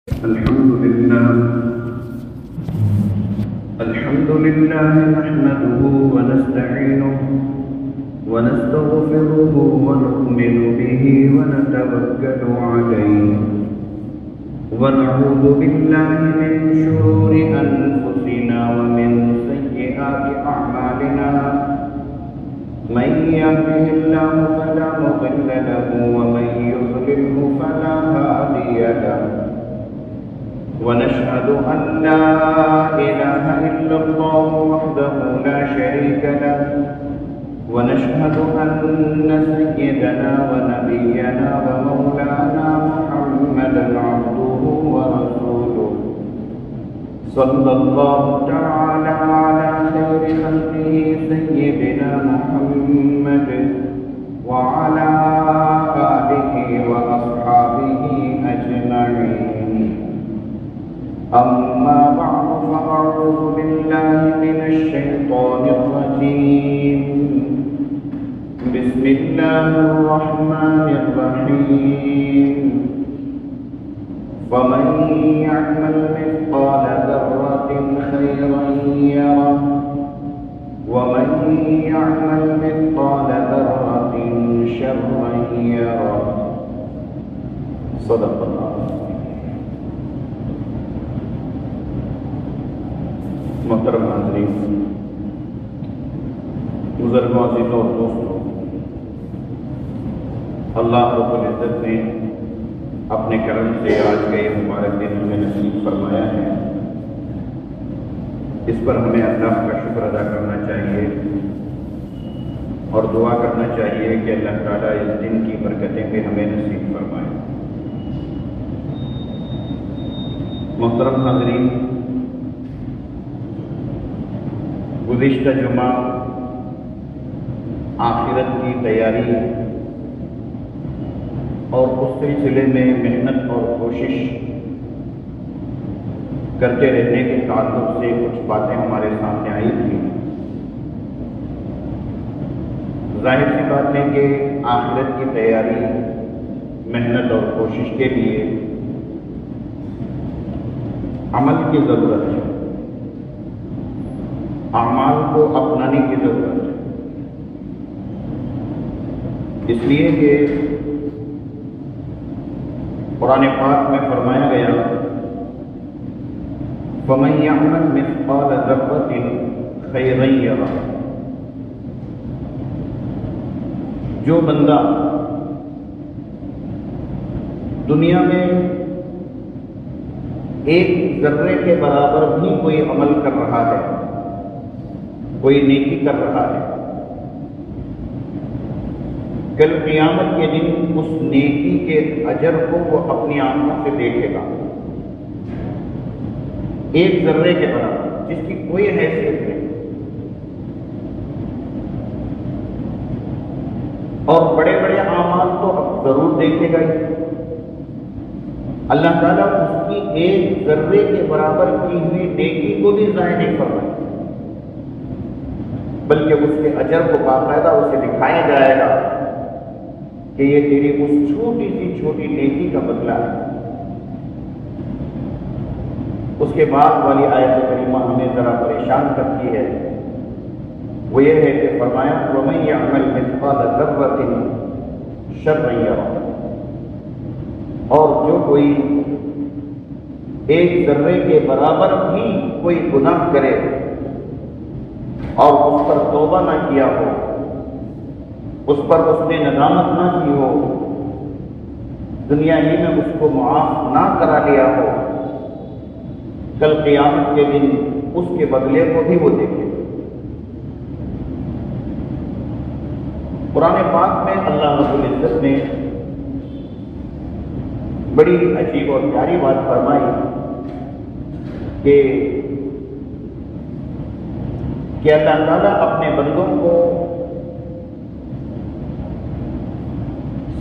الحمد لله نحمده ونستعينه ونستغفره ونؤمن به ونتوكل عليه ونعوذ بالله من شرور أنفسنا ومن سيئات أعمالنا من يهده الله فلا مضل له ومن يضلله فلا هادي له ونشهد أن لا إله إلا الله وحده لا شريك له ونشهد أن سيدنا ونبينا ومولانا محمدا عبده ورسوله صلى الله تعالى على خير خلقه سيدنا محمد وعلى آله وأصحابه أجمعين أما بعد فأعوذ بالله من الشيطان الرجيم بسم الله الرحمن الرحيم فمن يعمل مثقال ذرة خيرا يره ومن يعمل مثقال ذرة شرا يره صدق الله. محترم حاضرین، بزرگوں، عزیزوں اور دوستوں، اللہ رب العزت نے اپنے کرم سے آج کا یہ مبارک دن ہمیں نصیب فرمایا ہے۔ اس پر ہمیں اللہ کا شکر ادا کرنا چاہیے اور دعا کرنا چاہیے کہ اللہ تعالیٰ اس دن کی برکتیں بھی ہمیں نصیب فرمائے۔ محترم حاضرین، گزشتہ جمعہ آخرت کی تیاری اور اس سلسلے میں محنت اور کوشش کرتے رہنے کے تعلق سے کچھ باتیں ہمارے سامنے آئی تھیں۔ ظاہر سی بات ہے کہ آخرت کی تیاری، محنت اور کوشش کے لیے عمل کی ضرورت ہے، اعمال کو اپنانے کی ضرورت ہے، اس لیے کہ قرآن پاک میں فرمایا گیا فَمَن يَعْمَلْ مِثْقَالَ ذَرَّةٍ خَيْرًا يَرَهُ، جو بندہ دنیا میں ایک ذرے کے برابر بھی کوئی عمل کر رہا ہے، کوئی نیکی کر رہا ہے، کل قیامت کے دن اس نیکی کے اجر کو وہ اپنی آنکھوں سے دیکھے گا، ایک ذرے کے برابر، جس کی کوئی حیثیت نہیں، اور بڑے بڑے اعمال تو اب ضرور دیکھے گا ہی، اللہ تعالیٰ اس کی ایک ذرے کے برابر کی ہوئی نیکی کو بھی ضائع نہیں فرمائے، بلکہ اس کے اجر کو باقاعدہ اسے دکھایا جائے گا کہ یہ تیری اس چھوٹی سی چھوٹی نیکی کا بدلہ ہے۔ اس کے بعد والی آیت کریمہ ہمیں ذرا پریشان کرتی ہے، وہ یہ ہے کہ فرمایا وَمَن يَعْمَلْ مِثْقَالَ ذَرَّةٍ شَرًّا يَرَهُ، اور جو کوئی ایک ذرے کے برابر بھی کوئی گناہ کرے اور اس پر توبہ نہ کیا ہو، اس پر اس نے ندامت نہ کی ہو، دنیا ہی میں اس کو معاف نہ کرا لیا ہو، کل قیامت کے دن اس کے بدلے کو بھی وہ دیکھے۔ قرآن پاک میں اللہ رب العزت نے بڑی عجیب اور پیاری بات فرمائی کہ اللہ تعالیٰ اپنے بندوں کو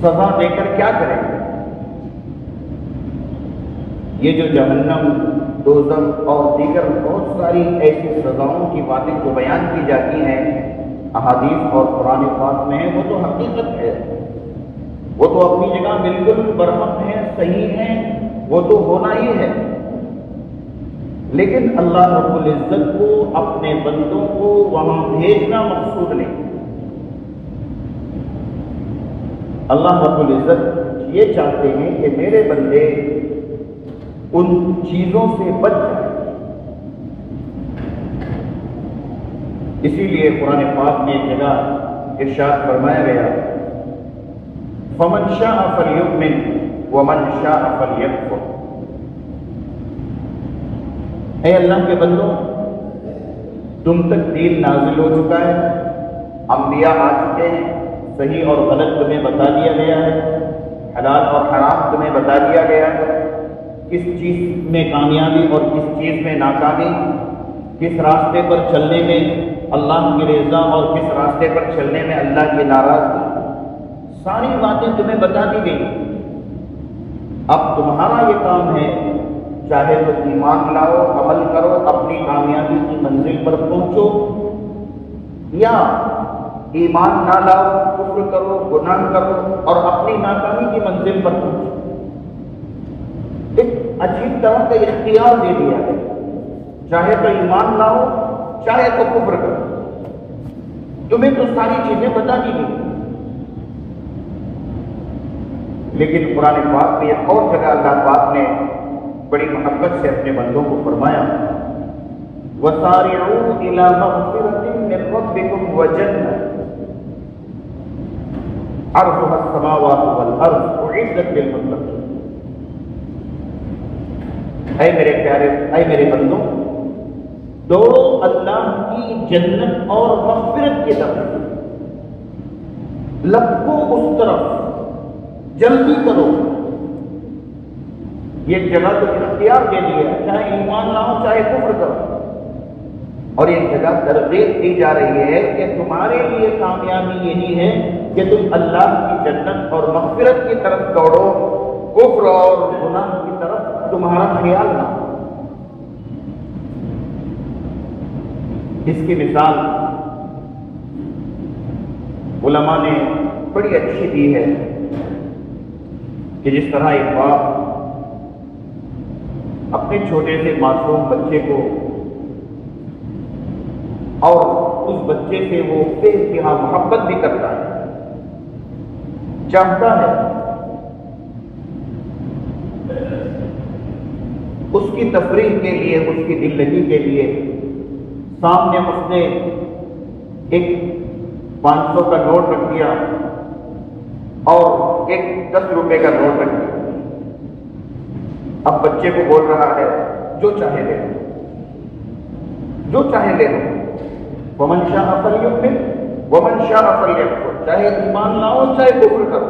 سزا دے کر کیا کریں گے؟ یہ جو جہنم، دوزخ اور دیگر بہت ساری ایسی سزاؤں کی باتیں جو بیان کی جاتی ہیں احادیث اور قرآن پاک میں ہیں، وہ تو حقیقت ہے، وہ تو اپنی جگہ بالکل برحق ہیں، صحیح ہیں، وہ تو ہونا ہی ہے، لیکن اللہ رب العزت کو اپنے بندوں کو وہاں بھیجنا مقصود نہیں۔ اللہ رب العزت یہ چاہتے ہیں کہ میرے بندے ان چیزوں سے بچ جائیں۔ اسی لیے قرآن پاک میں ایک جگہ ارشاد فرمایا گیا، فَمَنْ شَاءَ فَلْيُؤْمِنْ وَمَنْ شَاءَ فَلْيَكْفُرْ۔ اے اللہ کے بندوں، تم تک دین نازل ہو چکا ہے، انبیاء آ چکے ہیں، صحیح اور غلط تمہیں بتا دیا گیا ہے، حلال اور حرام تمہیں بتا دیا گیا ہے، کس چیز میں کامیابی اور کس چیز میں ناکامی، کس راستے پر چلنے میں اللہ کی رضا اور کس راستے پر چلنے میں اللہ کی ناراضگی، ساری باتیں تمہیں بتا دی گئی۔ اب تمہارا یہ کام ہے، چاہے تو ایمان لاؤ، عمل کرو، اپنی کامیابی کی منزل پر پہنچو، یا ایمان نہ لاؤ، کفر کرو، گناہ کرو اور اپنی ناکامی کی منزل پر پہنچو۔ ایک عجیب طرح کا اختیار دے دیا ہے، چاہے تو ایمان لاؤ، چاہے تو کفر کرو، تمہیں تو ساری چیزیں بتا دی گئی۔ لیکن قرآن پاک میں ایک اور جگہ اللہ پاک نے بڑی محبت سے اپنے بندوں کو فرمایا، وَسَارِعُوا إِلَىٰ مَغْفِرَةٍ مِّن رَّبِّكُمْ وَجَنَّةٍ عَرْضُهَا السَّمَاوَاتُ وَالْأَرْضُ أُعِدَّتْ لِلْمُتَّقِينَ۔ اے میرے پیارے، اے میرے بندوں، دوڑو اللہ کی جنت اور مغفرت کی طرف، لپکو اس طرف، جلدی کرو۔ یہ جگہ تو اختیار دے دیا، چاہے ایمان لاؤ چاہے کفر کرو، اور یہ جگہ ترغیب دی جا رہی ہے کہ تمہارے لیے کامیابی یہی ہے کہ تم اللہ کی جنت اور مغفرت کی طرف دوڑو، کفر اور گناہ کی طرف تمہارا خیال نہ ہو۔ اس کی مثال علماء نے بڑی اچھی دی ہے کہ جس طرح ایک باپ اپنے چھوٹے سے معصوم بچے کو، اور اس بچے سے وہ بے انتہا محبت بھی کرتا ہے، چاہتا ہے، اس کی تفریح کے لیے، اس کی دل لگی کے لیے سامنے اس نے ایک 500 کا نوٹ رکھ دیا اور ایک 10 روپے کا نوٹ رکھ دیا۔ اب بچے کو بول رہا ہے جو چاہے لے لو، جو چاہے لے لو، وَمَنْ شَاءَ فَلْيُؤْمِنْ وَمَنْ شَاءَ فَلْيَكْفُرْ، چاہے ایمان لاؤ چاہے کفر کرو۔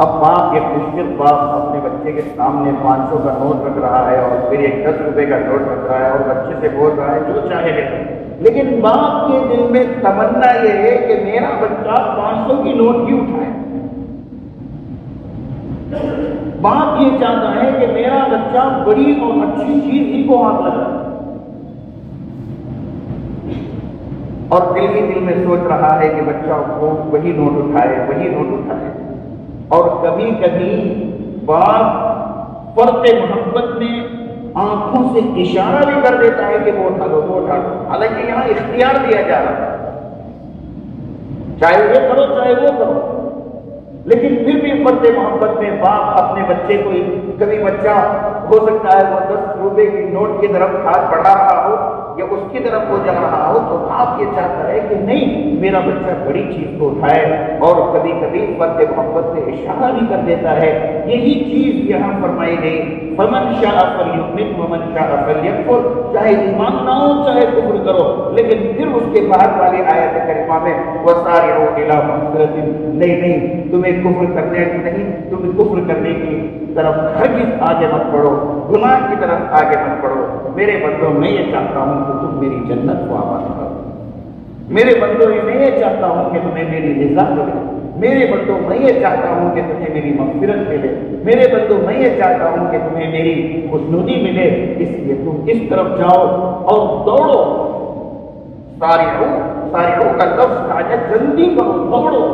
اب باپ، ایک مشکل باپ اپنے بچے کے سامنے 500 کا نوٹ رکھ رہا ہے اور پھر ایک 10 روپے کا نوٹ رکھ رہا ہے اور بچے سے بول رہا ہے جو چاہے لے لو، لیکن باپ کے دل میں تمنا یہ ہے کہ میرا بچہ 500 کی نوٹ بھی اٹھائے۔ باپ یہ چاہتا ہے کہ میرا بچہ بڑی اور اچھی چیز ہی کو ہاتھ لگائے، اور دل ہی دل میں سوچ رہا ہے کہ بچہ وہی نوٹ اٹھائے، وہی نوٹ اٹھائے۔ اور کبھی کبھی باپ فرط محبت میں آنکھوں سے اشارہ بھی کر دیتا ہے کہ وہ اٹھا لو، وہ اٹھا لو، حالانکہ یہاں اختیار دیا جا رہا ہے، چاہے یہ کرو چاہے وہ کرو۔ لیکن پھر بھی فرط محبت میں باپ اپنے بچے کو، کبھی بچہ ہو سکتا ہے وہ 10 روپے کی نوٹ کی طرف ہاتھ بڑھا رہا ہو یا اس کی طرف وہ جا رہا ہو، تو باپ یہ چاہتا ہے کہ نہیں، میرا بچہ بڑی چیز کو اٹھائے، اور کبھی کبھی فرط محبت سے اشارہ بھی کر دیتا ہے۔ یہی چیز یہاں فرمائی گئی، فَمَنْ شَاءَ فَلْيُؤْمِنْ وَمَنْ شَاءَ فَلْيَكْفُرْ، چاہے ایمان لاؤ چاہے کفر کرو۔ لیکن پھر اس کے بعد والی آیت کریمہ میں وَسَارِعُوا إِلَىٰ مَغْفِرَةٍ، نہیں تمہیں کفر کرنے نہیں، تمہیں کفر کرنے کی طرف ہرگز آگے مت بڑھو، گناہ کی طرف آگے مت بڑھو۔ میرے بندوں، میں یہ چاہتا ہوں کہ تم میری جنت کو آباد کرو۔ میرے بندوں، میں یہ چاہتا ہوں کہ تمہیں میری رضا ملے۔ میرے بندوں، میں یہ چاہتا ہوں کہ تمہیں میری مغفرت ملے۔ میرے بندوں، میں یہ چاہتا ہوں کہ تمہیں میری خوشنودی ملے۔ اس لیے تم اس طرف جاؤ اور دوڑو۔ سارعو کا لفظ کہا جائے، جلدی کرو، دوڑو۔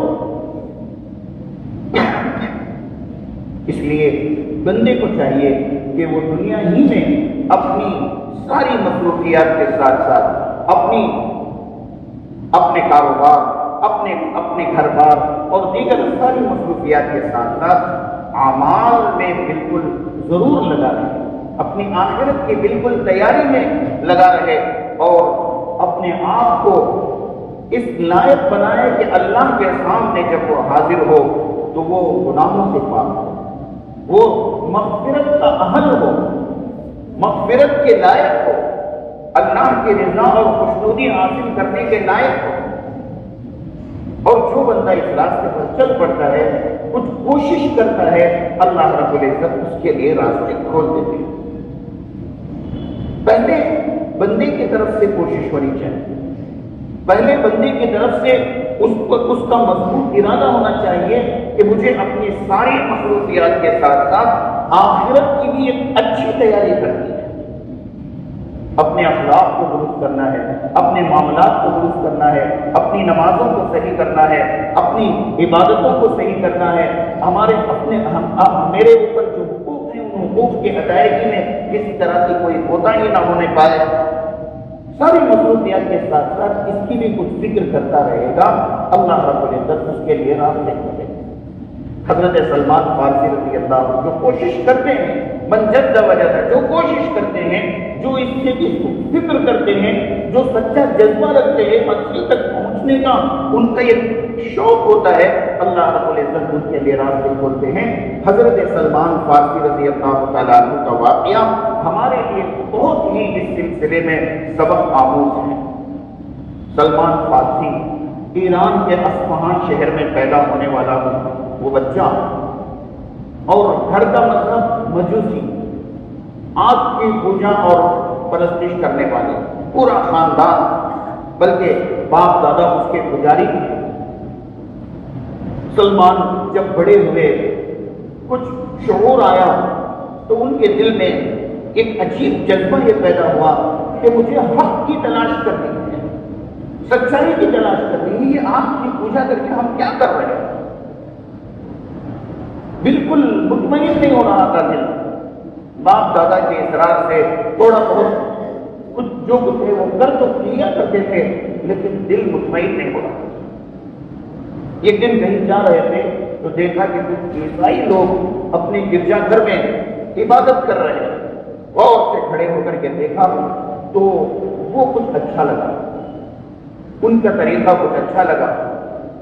اس لیے بندے کو چاہیے کہ وہ دنیا ہی میں اپنی ساری مصروفیات کے ساتھ ساتھ اپنے کاروبار، اپنے گھر بار اور دیگر ساری مصروفیات کے ساتھ ساتھ اعمال میں بالکل ضرور لگا رہے، اپنی آخرت کی بالکل تیاری میں لگا رہے اور اپنے آپ کو اس لائق بنائے کہ اللہ کے سامنے جب وہ حاضر ہو تو وہ گناہوں سے پاک ہو، وہ مغفرت کا اہل ہو، مغفرت کے لائق ہو، اللہ کی رضا اور خوشنودی حاصل کرنے کے لائق ہو۔ اور جو بندہ اس راستے پر چل پڑتا ہے، کچھ کوشش کرتا ہے، اللہ رب العزت اس کے لیے راستے کھول دیتے ہیں۔ پہلے بندے کی طرف سے کوشش ہونی چاہیے، پہلے بندے کی طرف سے اس کا مضبوط ارادہ ہونا چاہیے کہ مجھے اپنی ساری مصروفیات کے ساتھ ساتھ آخرت کی بھی ایک اچھی تیاری کرنی ہے، اپنے اخلاق کو درست کرنا ہے، اپنے معاملات کو درست کرنا ہے، اپنی نمازوں کو صحیح کرنا ہے، اپنی عبادتوں کو صحیح کرنا ہے، میرے اوپر جو حقوق ہیں ان حقوق کی ادائیگی میں کسی طرح کی کوئی کوتاہی نہ ہونے پائے۔ ساری مصروفیات کے ساتھ ساتھ اس کی بھی کچھ فکر کرتا رہے گا، اللہ رب العزت اس کے لیے راستے کھولے۔ حضرت سلمان فارسی رضی اللہ عنہ جو کوشش کرتے ہیں، من جد وجد، جو کوشش کرتے ہیں، جو اس سے بھی فکر کرتے ہیں، جو سچا جذبہ رکھتے ہیں مقصد تک پہنچنے کا، ان کا یہ شوق ہوتا ہے، اللہ رب العزت ان کے لیے راستے کھولتے ہیں۔ حضرت سلمان فارسی رضی اللہ تعالیٰ عنہ کا واقعہ ہمارے لیے بہت ہی اس سلسلے میں سبق آموز ہے۔ سلمان فارسی ایران کے اصفہان شہر میں پیدا ہونے والا وہ بچہ، اور گھر کا مذہب مجوسی، آگ کی پوجا اور پرستش کرنے والے، پورا خاندان، بلکہ باپ دادا اس کے پجاری تھے۔ سلمان جب بڑے ہوئے، کچھ شعور آیا تو ان کے دل میں ایک عجیب جذبہ یہ پیدا ہوا کہ مجھے حق کی تلاش کرنی ہے، سچائی کی تلاش کرنی ہے، یہ آگ کی پوجا کر کے ہم کیا کر رہے ہیں؟ بالکل مطمئن نہیں ہو رہا تھا دل۔ باپ دادا کے اصرار سے تھوڑا بہت کچھ جو تھے وہ کر تو کیا کرتے تھے، لیکن دل مطمئن نہیں ہو رہا۔ ایک دن کہیں جا رہے تھے تو دیکھا کہ کچھ عیسائی لوگ اپنے گرجا گھر میں عبادت کر رہے ہیں۔ غور سے کھڑے ہو کر کے دیکھا تو وہ کچھ اچھا لگا، ان کا طریقہ کچھ اچھا لگا۔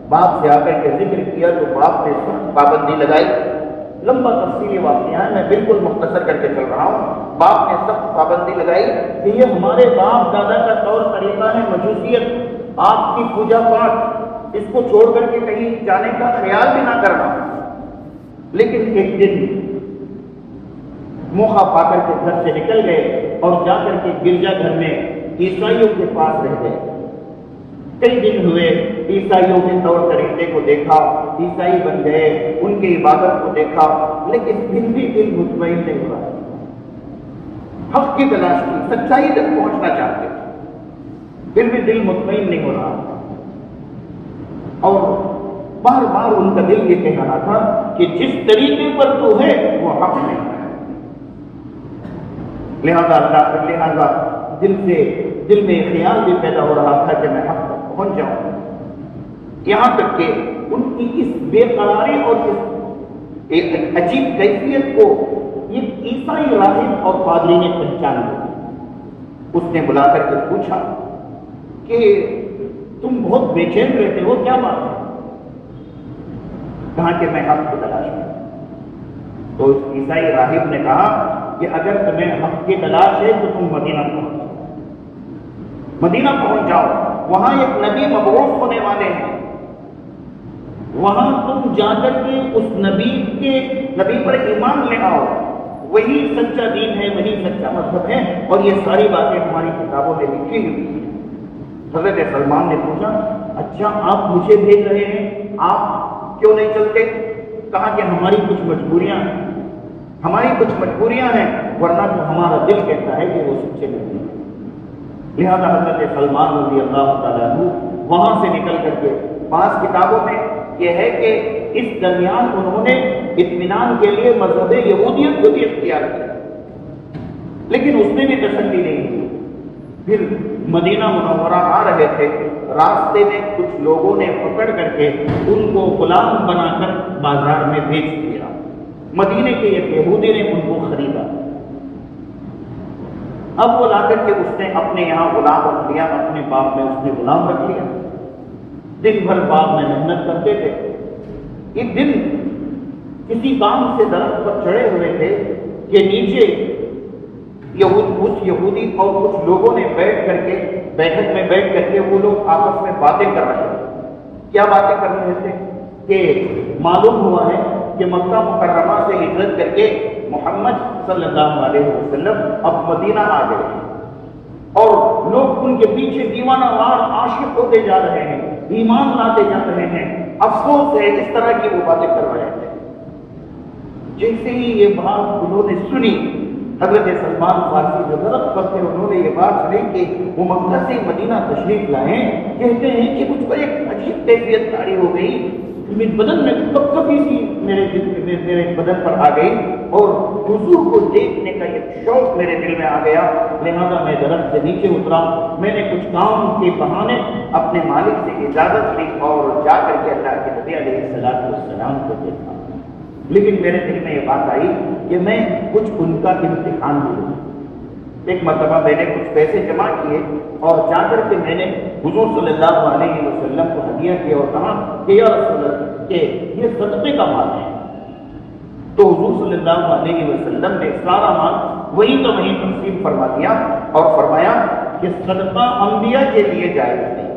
باپ سے آ کر کے ذکر کیا تو باپ نے سخت پابندی لگائی۔ لمبا تفصیلی واقعہ ہے، میں بالکل مختصر کر کے چل رہا ہوں۔ باپ نے سخت پابندی لگائی کہ یہ ہمارے باپ دادا کا طور طریقہ ہے مجوسیت، آپ کی پوجا پاٹ، اس کو چھوڑ کر کے کہیں جانے کا خیال بھی نہ کرنا۔ لیکن ایک دن موقع پا کر کے گھر سے نکل گئے اور جا کر کے گرجا گھر میں عیسائیوں کے پاس رہ گئے۔ کئی دن ہوئے، عیسائیوں کے طور طریقے کو دیکھا، عیسائی بن گئے، ان کی عبادت کو دیکھا، لیکن پھر بھی دل مطمئن نہیں ہوا۔ حق کی تلاش کی، سچائی تک پہنچنا چاہتے تھے، پھر بھی دل مطمئن نہیں ہو رہا، اور بار بار ان کا دل یہ کہہ رہا تھا کہ جس طریقے پر تو ہے وہ حق نہیں ہے۔ لہذا دل میں خیال بھی پیدا ہو رہا تھا کہ میں حق تک پہنچ جاؤں، یہاں تک کہ ان کی اس بے قراری اور اس عجیب کیفیت کو ایک عیسائی راہب اور پادری نے پہچان لیا۔ اس نے بلا کر کے پوچھا کہ تم بہت بے چین رہتے ہو، کیا بات ہے؟ کہا کہ میں حق کی تلاش میں۔ تو اس عیسائی راہب نے کہا کہ اگر تمہیں حق کی تلاش ہے تو تم مدینہ پہنچ جاؤ، وہاں ایک نبی مبعوث ہونے والے ہیں، وہاں تم جا کر کے اس نبی پر ایمان لے آؤ، وہی سچا دین ہے، وہی سچا مذہب ہے، اور یہ ساری باتیں ہماری کتابوں میں لکھی ہوئی ہیں۔ حضرت سلمان نے پوچھا اچھا آپ مجھے بھیج رہے ہیں، آپ کیوں نہیں چلتے؟ کہا کہ ہماری کچھ مجبوریاں ہیں، ورنہ تو ہمارا دل کہتا ہے کہ وہ سچے نہیں ہیں۔ لہذا حضرت سلمان رضی اللہ تعالیٰ عنہ وہاں سے نکل کر کے، بعض کتابوں میں یہ ہے کہ اس درمیان انہوں نے اطمینان کے لیے مذہب یہودیت کو بھی اختیار کیا، لیکن اس نے بھی تسلی نہیں کی۔ پھر مدینہ منورہ آ رہے تھے، راستے میں کچھ لوگوں نے پکڑ کر کے ان کو غلام بنا کر بازار میں بیچ دیا۔ مدینے کے ایک یہودی نے ان کو خریدا، اب وہ لا کر کے اس نے اپنے یہاں غلام رکھ لیا، اپنے باغ میں اس نے غلام رکھ لیا۔ دن بھر باغ میں محنت کرتے تھے۔ ایک دن کسی کام سے درخت پر چڑھے ہوئے تھے کہ نیچے کچھ یہودی اور کچھ لوگوں نے بیٹھ کر کے وہ لوگ آپس میں باتیں کر رہے تھے۔ کیا باتیں کر رہے تھے کہ معلوم ہوا ہے کہ مکہ مکرمہ سے ہجرت کر کے محمد صلی اللہ علیہ وسلم اب مدینہ آ گئے اور لوگ ان کے پیچھے دیوانہ وار عاشق ہوتے جا رہے ہیں، ایمان لاتے جا رہے ہیں، افسوس ہے، اس طرح کی وہ باتیں کر رہے تھے۔ جیسے ہی یہ بات انہوں نے سنی، حضرت سلمان فارسی جو درخت پر تھے انہوں نے یہ بات سنی کہ وہ مکہ سے مدینہ تشریف لائیں، کہتے ہیں کہ مجھ پر ایک عجیب کیفیت طاری ہو گئی، میرے بدن میں کپکپی سی میرے بدن پر آ گئی اور حضور کو دیکھنے کا ایک شوق میرے دل میں آ گیا، لہذا میں درخت سے نیچے اترا، میں نے کچھ کام کے بہانے اپنے مالک سے اجازت لی اور جا کر کے اللہ کے نبی علیہ السلام کو دیکھا، لیکن میرے دل میں یہ بات آئی کہ میں کچھ ان کا امتحان لوں۔ ایک مرتبہ میں نے کچھ پیسے جمع کیے اور جا کر کے میں نے حضور صلی اللہ علیہ وسلم کو ہدیہ کیا اور کہا کہ یا رسول اللہ کہ یہ صدقے کا مال ہے۔ تو حضور صلی اللہ علیہ وسلم نے سارا مال وہی کا وہیں تقسیم فرما دیا اور فرمایا کہ صدقہ انبیاء کے لیے جائز نہیں۔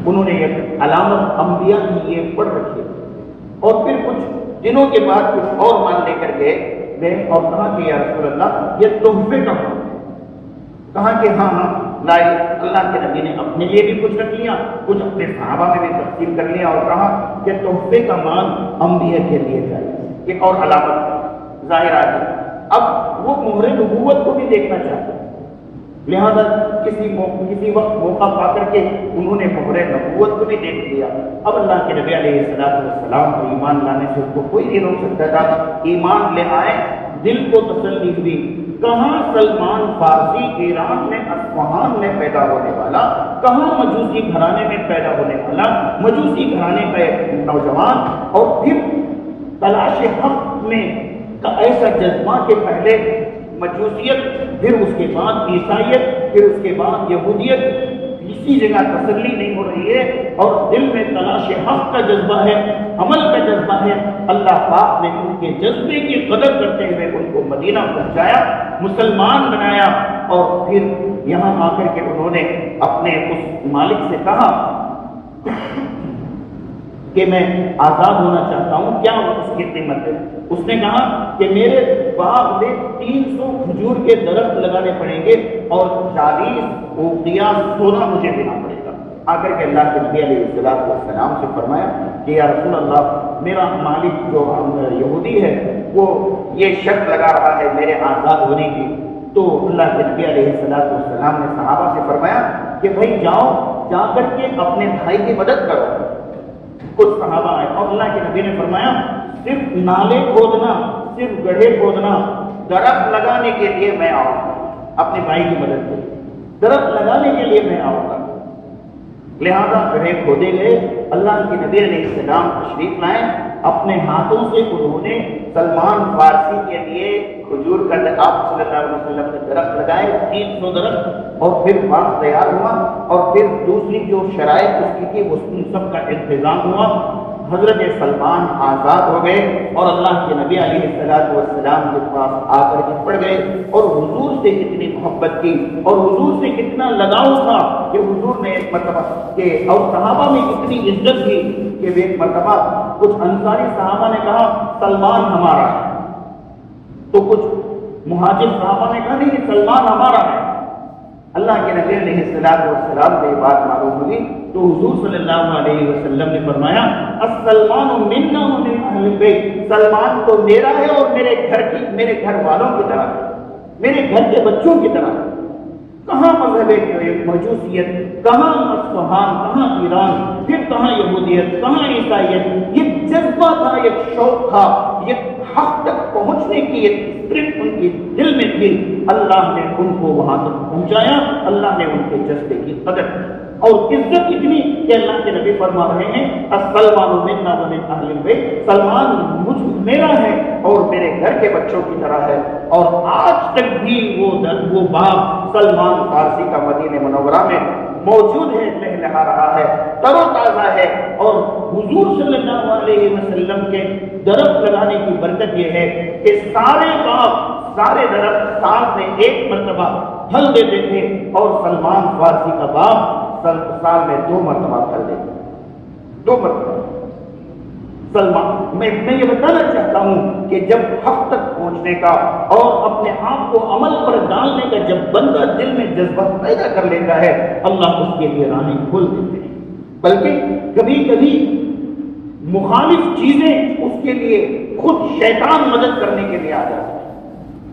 انہوں نے ایک علامت انبیاء کی یہ پڑھ رکھی اور پھر کچھ دنوں کے بعد کچھ اور مال لے کر گئے اور کہا کہ یا رسول اللہ یہ تحفے کا مال ہے۔ کہا کہ ہاں لائی، اللہ کے نبی نے اپنے لیے بھی کچھ رکھ لیا، کچھ اپنے صحابہ میں بھی تقسیم کر لیا اور کہا کہ تحفے کا مال انبیاء کے لیے جائے۔ ایک اور علامت ظاہر آ گئی، اب وہ مہر نبوت کو بھی دیکھنا چاہتے ہیں، لہذا کسی وقت موقع پا کر کے انہوں نے مہر نبوت کو بھی دیکھ لیا۔ اب اللہ کے نبی علیہ السلام کو ایمان لانے سے اس کو کوئی نہیں روک سکتا تھا، ایمان لے آئے، دل کو تسلی ہوئی۔ کہاں سلمان فارسی ایران میں اصفہان میں پیدا ہونے والا، کہاں مجوسی گھرانے میں پیدا ہونے والا، مجوسی گھرانے کا ایک نوجوان، اور پھر تلاش حق میں کا ایسا جذبہ کہ پہلے مجوسیت، پھر اس کے بعد عیسائیت، پھر اس کے بعد یہودیت، کسی جگہ تسلی نہیں ہو رہی ہے اور دل میں تلاش حق کا جذبہ ہے، عمل کا جذبہ ہے۔ اللہ پاک نے ان کے جذبے کی قدر کرتے ہوئے ان کو مدینہ پہنچایا، مسلمان بنایا، اور پھر یہاں آ کر کے انہوں نے اپنے اس مالک سے کہا کہ میں آزاد ہونا چاہتا ہوں، کیا اس کی قیمت ہے؟ اس نے کہا کہ میرے باغ میں 300 کھجور کے درخت لگانے پڑیں گے اور 40 اوقیہ سونا مجھے دینا پڑے گا۔ آ کر کے اللہ کے نبی علیہ السلام سے فرمایا کہ یا رسول اللہ، میرا مالک جو یہودی ہے وہ یہ شرط لگا رہا ہے میرے آزاد ہونے کی۔ تو اللہ کے نبی علیہ السلام نے صحابہ سے فرمایا کہ بھائی جاؤ، جا کر کے اپنے بھائی کی مدد کرو۔ کچھ صحابہ آئے اور اللہ کے نبی نے فرمایا صرف نالے کھودنا، صرف گڑھے کھودنا، درخت لگانے کے لیے میں آؤں گا، اپنے بھائی کی مدد کے لیے درخت لگانے کے لیے میں آؤں گا۔ لہذا گڑھے کھودے گئے، اللہ کے نبی علیہ السلام تشریف لائے، اپنے ہاتھوں سے انہوں نے سلمان فارسی کے لیے کھجور کا آپ صلی اللہ علیہ وسلم نے درخت لگائے، 300 درخت، اور پھر باغ تیار ہوا، اور پھر دوسری جو شرائط اس کی تھی وہ سب کا انتظام ہوا۔ حضرت سلمان آزاد ہو گئے اور اللہ کے نبی علیہ السلام کے پاس آ کر کے پڑ گئے اور حضور سے کتنی محبت کی اور حضور سے کتنا لگاؤ تھا کہ حضور نے ایک مرتبہ کہ اور صحابہ میں کتنی عزت کی کہ ایک مرتبہ کچھ انصاری صحابہ نے کہا سلمان ہمارا ہے، تو کچھ مہاجر صحابہ نے کہا نہیں سلمان ہمارا ہے۔ اللہ کے نبی علیہ السلام کو یہ بات معلوم ہوئی تو حضور صلی اللہ علیہ وسلم نے فرمایا السلمان منا ومن اہل البیت، سلمان تو میرا ہے اور میرے گھر والوں کی طرح ہے، میرے گھر کے بچوں کی طرح ہے۔ کہاں مذہب مجوسیت، کہاں اصفہان، کہاں ایران، پھر کہاں یہودیت، کہاں عیسائیت. یہ جذبہ تھا، ایک شوق تھا، یہ حق تک پہنچنے کی ایک اسپرٹ ان کے دل میں تھی. اللہ نے ان کو وہاں تک پہنچایا. اللہ نے ان کے جذبے کی قدر اور عزت اتنی کہ اللہ کے نبی فرما رہے ہیں السلمان منا ومن اہل البیت، سلمان میرا ہے اور میرے گھر کے بچوں کی طرح ہے. اور آج تک بھی وہ باغ سلمان فارسی کا مدینہ منورہ میں موجود ہے، لہلہا رہا ہے، تر و تازہ ہے. اور حضور صلی اللہ علیہ وسلم کے درخت لگانے کی برکت یہ ہے کہ سارے باغ، سارے درخت سال میں ایک مرتبہ پھل دیتے تھے، اور سلمان فارسی کا باغ سال میں 2 مرتبہ پھل دیتے، 2 مرتبہ. سلمان، میں یہ بتانا چاہتا ہوں کہ جب حق تک پہنچنے کا اور اپنے آپ کو عمل پر ڈالنے کا جب بندہ دل میں جذبہ پیدا کر لیتا ہے، اللہ اس کے لیے راہیں کھول دیتے ہیں. بلکہ کبھی کبھی مخالف چیزیں اس کے لیے خود شیطان مدد کرنے کے لیے آ جاتا ہے.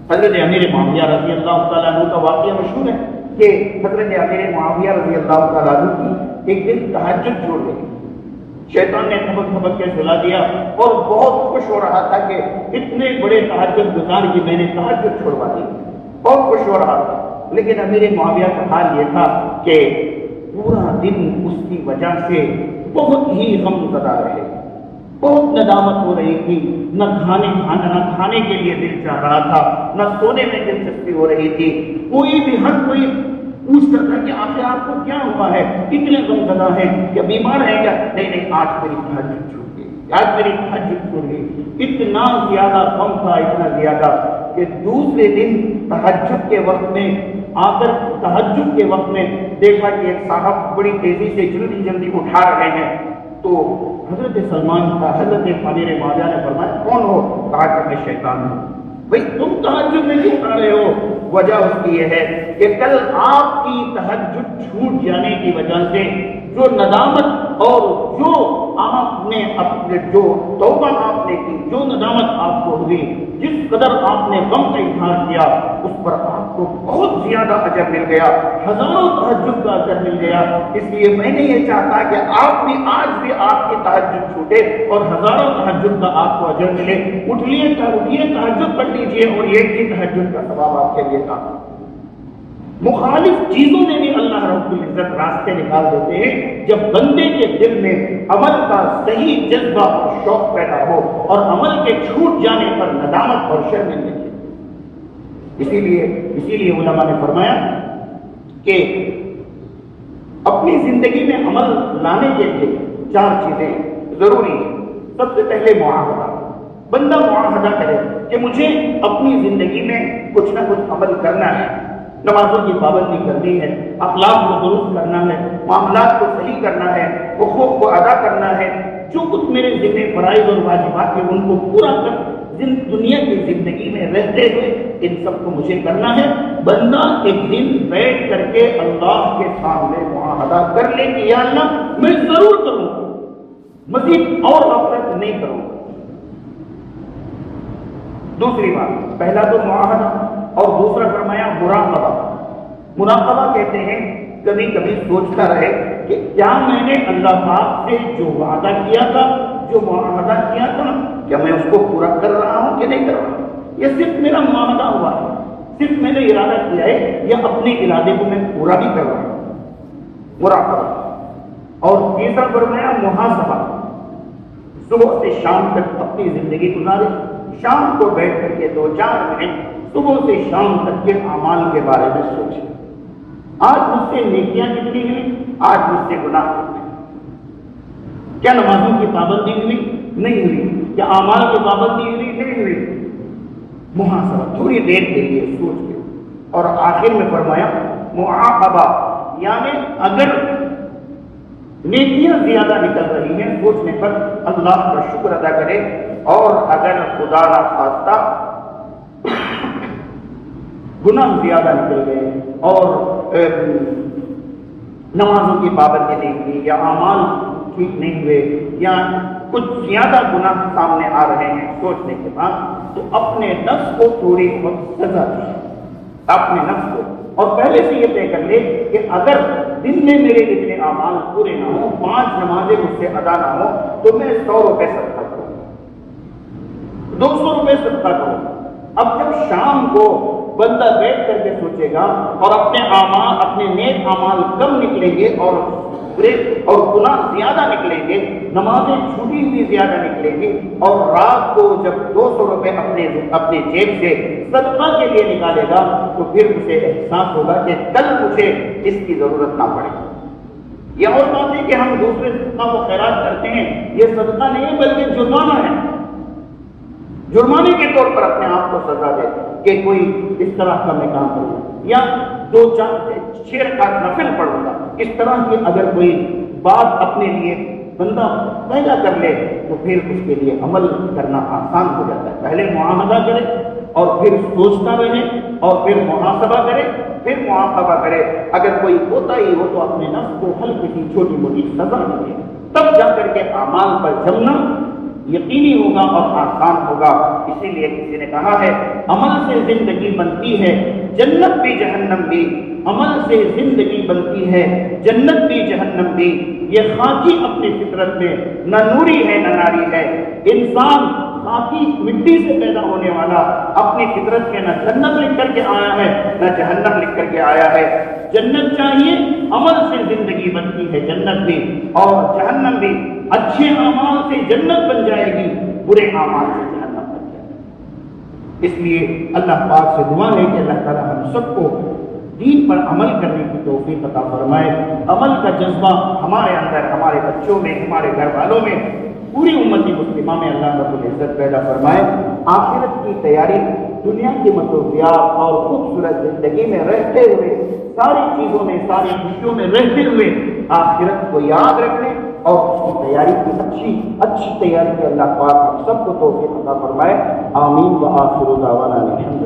حضرت امیر معاویہ رضی اللہ تعالیٰ عنہ کا واقعہ مشہور ہے کہ حضرت امیر معاویہ رضی اللہ تعالیٰ عنہ کی ایک دن تہجد چھوڑ گئی. شیطان نے تھبک تھبک کے سلا دیا اور بہت خوش ہو رہا تھا کہ اتنے بڑے تہجد گزار کی میں نے تہجد چھوڑوا دی، بہت خوش ہو رہا تھا. لیکن امیر معاویہ کا حال یہ تھا کہ پورا دن اس کی وجہ سے بہت ہی غم زدہ رہے، بہت ندامت ہو رہی تھی. نہ کھانے کے لیے دل چاہ رہا تھا، نہ سونے میں دلچسپی ہو رہی تھی. ہر کوئی پوچھتا تھا کہ آخر آپ کو کیا ہوا ہے، اتنے غم زدہ ہیں، کیا بیمار ہے کیا؟ نہیں، آج میری تہجد چھوٹ گئی، آج میری تہجد چھوٹ گئی. اتنا زیادہ غم تھا، اتنا زیادہ کہ دوسرے دن تہجد کے وقت میں آ کر تہجد کے وقت میں دیکھا کہ ایک صاحب بڑی تیزی سے جلدی اٹھا رہے ہیں. تو حضرت سلمان کا حضرت امیر معاویہ نے فرمایا کون ہو؟ کہا کہ میں شیطان ہوں. بھئی تم تہجد میں کیوں اٹھا رہے ہو؟ وجہ اس کی یہ ہے کہ کل آپ کی تہجد چھوٹ جانے کی وجہ سے جو ندامت اور جو آپ نے اپنے جو توبہ آپ نے کی، جو ندامت آپ کو ہوئی، جس قدر آپ نے غم کا اظہار کیا، اس پر آپ کو بہت زیادہ اجر مل گیا، ہزاروں تہجد کا اجر مل گیا. اس لیے میں نے یہ چاہتا کہ آپ بھی آج بھی آپ کی تہجد چھوٹے اور ہزاروں تہجد کا آپ کو اجر ملے. اٹھیے تہجد پڑھ لیجیے اور ایک ہی تہجد کا ثواب آپ کے لیے تھا. مخالف چیزوں میں بھی اللہ رب العزت راستے نکال دیتے ہیں جب بندے کے دل میں عمل کا صحیح جذبہ اور شوق پیدا ہو اور عمل کے چھوٹ جانے پر ندامت اور شرمندگی. اسی لیے علماء نے فرمایا کہ اپنی زندگی میں عمل لانے کے لیے 4 چیزیں ضروری ہیں. سب سے پہلے معاہدہ. بندہ معاہدہ کرے کہ مجھے اپنی زندگی میں کچھ نہ کچھ عمل کرنا ہے، نمازوں کی پابندی کرنی ہے، اخلاق کو درست کرنا ہے، معاملات کو صحیح کرنا ہے، حقوق کو ادا کرنا ہے، جو کچھ میرے ذمہ فرائض اور واجبات ہیں ان کو پورا کر دنیا کی زندگی میں رہتے ہوئے ان سب کو مجھے کرنا ہے. بندہ ایک دن بیٹھ کر کے اللہ کے سامنے معاہدہ کر لے کہ یا اللہ میں ضرور کروں گا، مزید اور غفلت نہیں کروں گا. دوسری بات، پہلا تو معاہدہ اور دوسرا فرمایا مراقبہ. مراقبہ کہتے ہیں کبھی کبھی سوچتا رہے کہ کیا میں نے اللہ پاک سے جو وعدہ کیا تھا، جو معاہدہ کیا تھا، کیا میں اس کو پورا کر رہا ہوں کہ نہیں کر رہا ہوں؟ یہ صرف میرا معاہدہ ہوا ہے، صرف میں نے ارادہ کیا ہے، یا اپنے ارادے کو میں پورا بھی کر رہا ہوں؟ مراقبہ. اور تیسرا فرمایا محاسبہ. صبح سے شام تک اپنی زندگی گزارے، شام کو بیٹھ کر کے 2-4 منٹ صبح سے شام تک کے اعمال کے بارے میں سوچیں. آج مجھ سے نیکیاں کتنی ہوئی، آج مجھ سے گناہ کتنے، کیا نمازوں کی پابندی ہوئی، نہیں ہوئی، کیا اعمال کی پابندی ہوئی، نہیں ہوئی. محاسبہ تھوڑی دیر کے لیے سوچ کے. اور آخر میں فرمایا معاقبہ، یعنی اگر نیکیاں زیادہ نکل رہی ہیں سوچنے پر اللہ کا شکر ادا کرے، اور اگر خدا نہ خواستہ گناہ زیادہ نکل گئے اور نمازوں کی پابندی نہیں ہوئی، یا اعمال ٹھیک نہیں ہوئے، یا کچھ زیادہ گناہ سامنے آ رہے ہیں سوچنے کے بعد، تو اپنے نفس کو تھوڑی بہت سزا دی. اپنے نفس کو اور پہلے سے یہ طے کر لے کہ اگر دن میں میرے اتنے اعمال پورے نہ ہوں، 5 نمازیں مجھ سے ادا نہ ہوں، تو میں 100 روپے صدقہ کروں، 200 روپے صدقہ کروں۔ اب جب شام کو بندہ بیٹھ کر کے سوچے گا اور اپنے اعمال، اپنے نیک اعمال کم نکلیں گے اور برے اور گناہ زیادہ نکلیں گے، نمازیں چھوٹی ہوئی زیادہ نکلیں گی، اور رات کو جب 200 روپے اپنے جیب سے صدقہ کے لیے نکالے گا تو پھر اسے احساس ہوگا کہ کل مجھے اس کی ضرورت نہ پڑے۔ یہ اور بات ہے کہ ہم دوسرے صدقہ کو خیرات کرتے ہیں، یہ صدقہ نہیں بلکہ جرمانہ ہے۔ جرمانے کے طور پر اپنے آپ کو سزا دے کہ کوئی اس طرح کا میں کام کروں یا 2-4 رکعت نفل پڑھوں گا، اس طرح کی اگر کوئی بات اپنے لیے بندہ پیدا کر لے تو پھر اس کے لیے عمل کرنا آسان ہو جاتا ہے۔ پہلے معاہدہ کرے اور پھر سوچتا رہے اور پھر محاسبہ کرے، پھر مواقبہ کرے، اگر کوئی ہوتا ہی ہو تو اپنے نفس کو ہلکی سی چھوٹی موٹی سزا ملے، تب جا کر کے اعمال پر جمنا یقینی ہوگا اور آسان ہوگا۔ اسی لیے کسی نے کہا ہے عمل سے زندگی بنتی ہے جنت بھی جہنم بھی، عمل سے زندگی بنتی ہے جنت بھی جہنم بھی، یہ خاکی اپنی فطرت میں نہ نوری ہے نہ ناری ہے۔ انسان خاکی مٹی سے پیدا ہونے والا اپنی فطرت میں نہ جنت لکھ کر کے آیا ہے نہ جہنم لکھ کر کے آیا ہے۔ جنت چاہیے، عمل سے زندگی بنتی ہے جنت بھی اور جہنم بھی۔ اچھے اعمال سے جنت بن جائے گی، برے اعمال سے جہنم بن جائے گی۔ اس لیے اللہ پاک سے دعا ہے کہ اللہ تعالیٰ ہم سب کو دین پر عمل کرنے کی توفیق عطا فرمائے، عمل کا جذبہ ہمارے اندر، ہمارے بچوں میں، ہمارے گھر والوں میں، پوری امت مسلمہ میں اللہ رب العزت پیدا فرمائے۔ آخرت کی تیاری، دنیا کی مصروفیات اور خوبصورت زندگی میں رہتے ہوئے، ساری چیزوں میں، ساری خوشیوں میں رہتے ہوئے آخرت کو یاد رکھنے اور اس کی تیاری کی اچھی تیاری کے اللہ پاک ہم سب کو توفیق عطا فرمائے۔ آمین و آخر دعوانا الحمد